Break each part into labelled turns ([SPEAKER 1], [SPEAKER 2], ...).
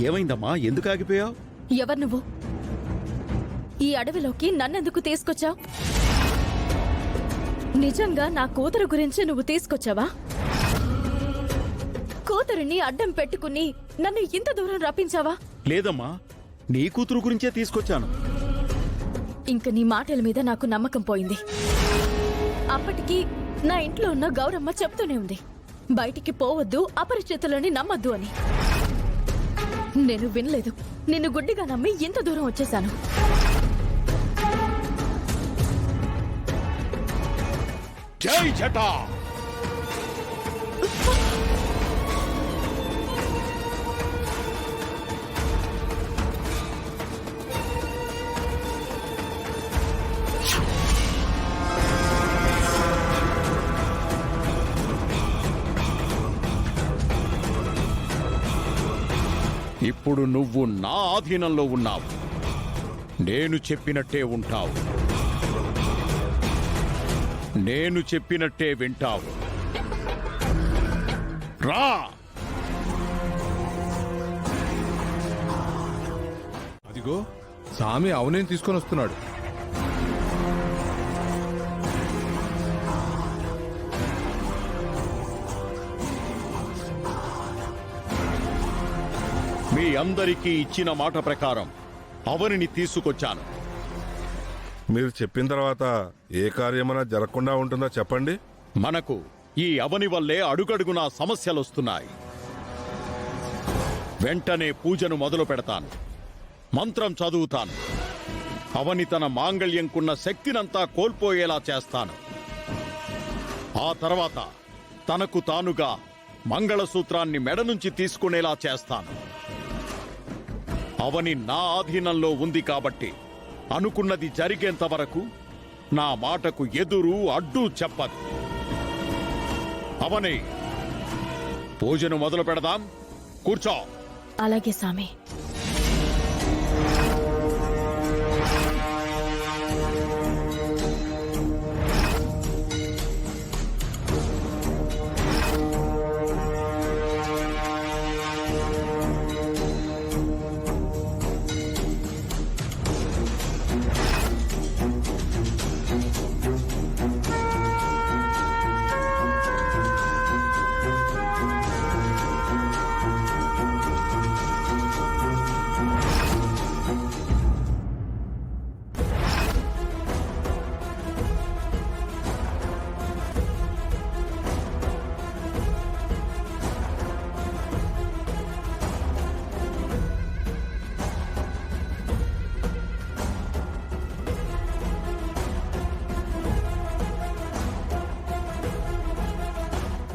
[SPEAKER 1] ఏమైందమ్మా? ఎందుకు ఆగిపోయావు?
[SPEAKER 2] ఎవరు నువ్వు? ఈ అడవిలోకి నన్నెందుకు తీసుకొచ్చావు? నిజంగా నా కూతురు గురించి నువ్వు తీసుకొచ్చావా? కూతురిని అడ్డం పెట్టుకుని నన్ను ఇంత దూరం రప్పించావా?
[SPEAKER 1] లేదమ్మా, నీ కూతురు గురించే తీసుకొచ్చాను.
[SPEAKER 2] ఇంక నీ మాటల మీద నాకు నమ్మకం పోయింది. అప్పటికి నా ఇంట్లో ఉన్న గౌరమ్మ చెప్తూనే ఉంది, బయటికి పోవద్దు, అపరిచితులని నమ్మద్దు అని. నేను వినలేదు. నిన్ను గుడ్డిగా నమ్మి ఇంత దూరం వచ్చేశాను.
[SPEAKER 1] జై జటా! ఇప్పుడు నువ్వు నా ఆధీనంలో ఉన్నావు. నేను చెప్పినట్టే ఉంటావు, నేను చెప్పినట్టే వింటావు. రా!
[SPEAKER 3] అదిగో సామి అవనేం తీసుకొని వస్తున్నాడు.
[SPEAKER 1] మీ అందరికీ ఇచ్చిన మాట ప్రకారం అవనిని తీసుకొచ్చాను.
[SPEAKER 4] మీరు చెప్పిన తర్వాత ఏ కార్యమైనా జరగకుండా ఉంటుందో చెప్పండి.
[SPEAKER 1] మనకు ఈ అవని వల్లే అడుగడుగునా సమస్యలొస్తున్నాయి. వెంటనే పూజను మొదలు పెడతాను, మంత్రం చదువుతాను. అవని తన మాంగళ్యంకున్న శక్తినంతా కోల్పోయేలా చేస్తాను. ఆ తర్వాత తనకు తానుగా మంగళసూత్రాన్ని మెడ నుంచి తీసుకునేలా చేస్తాను. అవని నా ఆధీనంలో ఉంది కాబట్టి అనుకున్నది జరిగేంత వరకు నా మాటకు ఎదురు అడ్డు చెప్పదు. అవని, పూజను మొదలు పెడదాం. కూర్చో.
[SPEAKER 2] అలాగే సామి.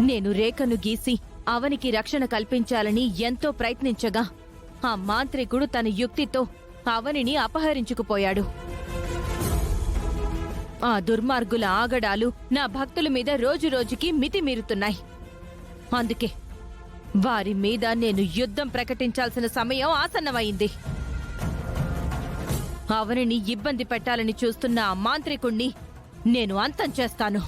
[SPEAKER 2] నేను రేఖను గీసి అవనికి రక్షణ కల్పించాలని ఎంతో ప్రయత్నించగా ఆ మాంత్రికుడు తన యుక్తితో అవనిని అపహరించుకుపోయాడు. ఆ దుర్మార్గుల ఆగడాలు నా భక్తుల మీద రోజురోజుకి మితిమీరుతున్నాయి. అందుకే వారి మీద నేను యుద్ధం ప్రకటించాల్సిన సమయం ఆసన్నమైంది. అవనిని ఇబ్బంది పెట్టాలని చూస్తున్న ఆ మాంత్రికుణ్ణి నేను అంతం చేస్తాను.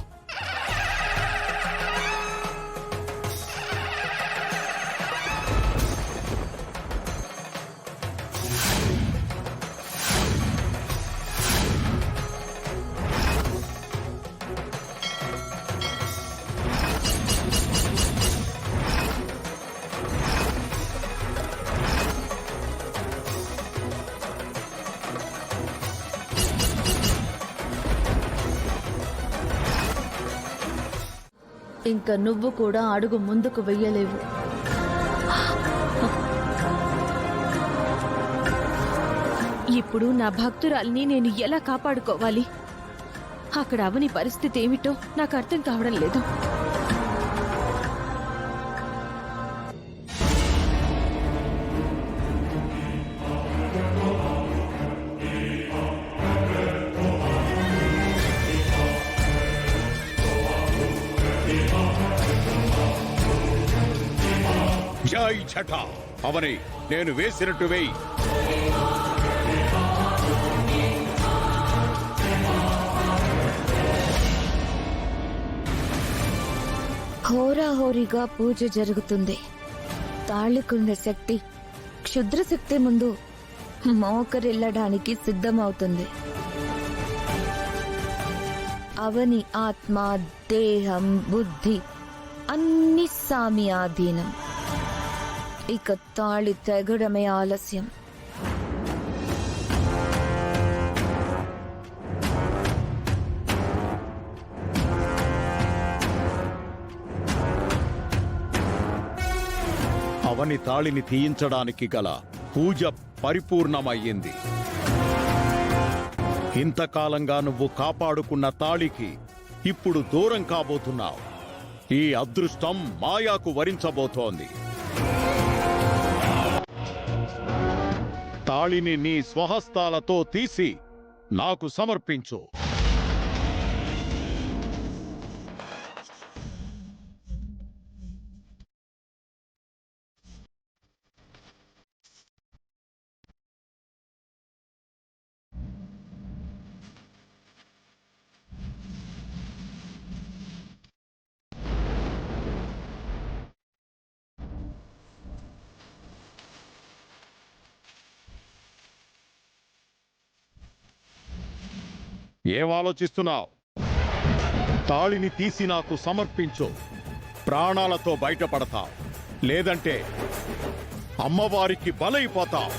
[SPEAKER 2] ఇంక నువ్వు కూడా అడుగు ముందుకు వెయ్యలేవు. ఇప్పుడు నా భక్తురాల్ని నేను ఎలా కాపాడుకోవాలి? అక్కడ అవని పరిస్థితి ఏమిటో నాకు అర్థం కావడం లేదు.
[SPEAKER 1] జై ఛఠా! అవని, నేను వేసినట్టు వేయి.
[SPEAKER 5] హోరాహోరీగా పూజ జరుగుతుంది. తాళికున్న శక్తి క్షుద్ర శక్తి ముందు మోకరిల్లడానికి సిద్ధమవుతుంది. అవని ఆత్మ, దేహం, బుద్ధి అన్ని సామి ఆధీనం. ఇక తాళి తెగడమే ఆలస్యం.
[SPEAKER 1] అవని తాళిని తీయించడానికి గల పూజ పరిపూర్ణమయ్యింది. ఇంతకాలంగా నువ్వు కాపాడుకున్న తాళికి ఇప్పుడు దూరం కాబోతున్నావు. ఈ అదృష్టం మాయాకు వరించబోతోంది. తాళిని నీ స్వహస్తాలతో తీసి నాకు సమర్పించు. ఏం ఆలోచిస్తున్నావు? తాళిని తీసి నాకు సమర్పించు. ప్రాణాలతో బయటపడతావు, లేదంటే అమ్మవారికి బలైపోతావు.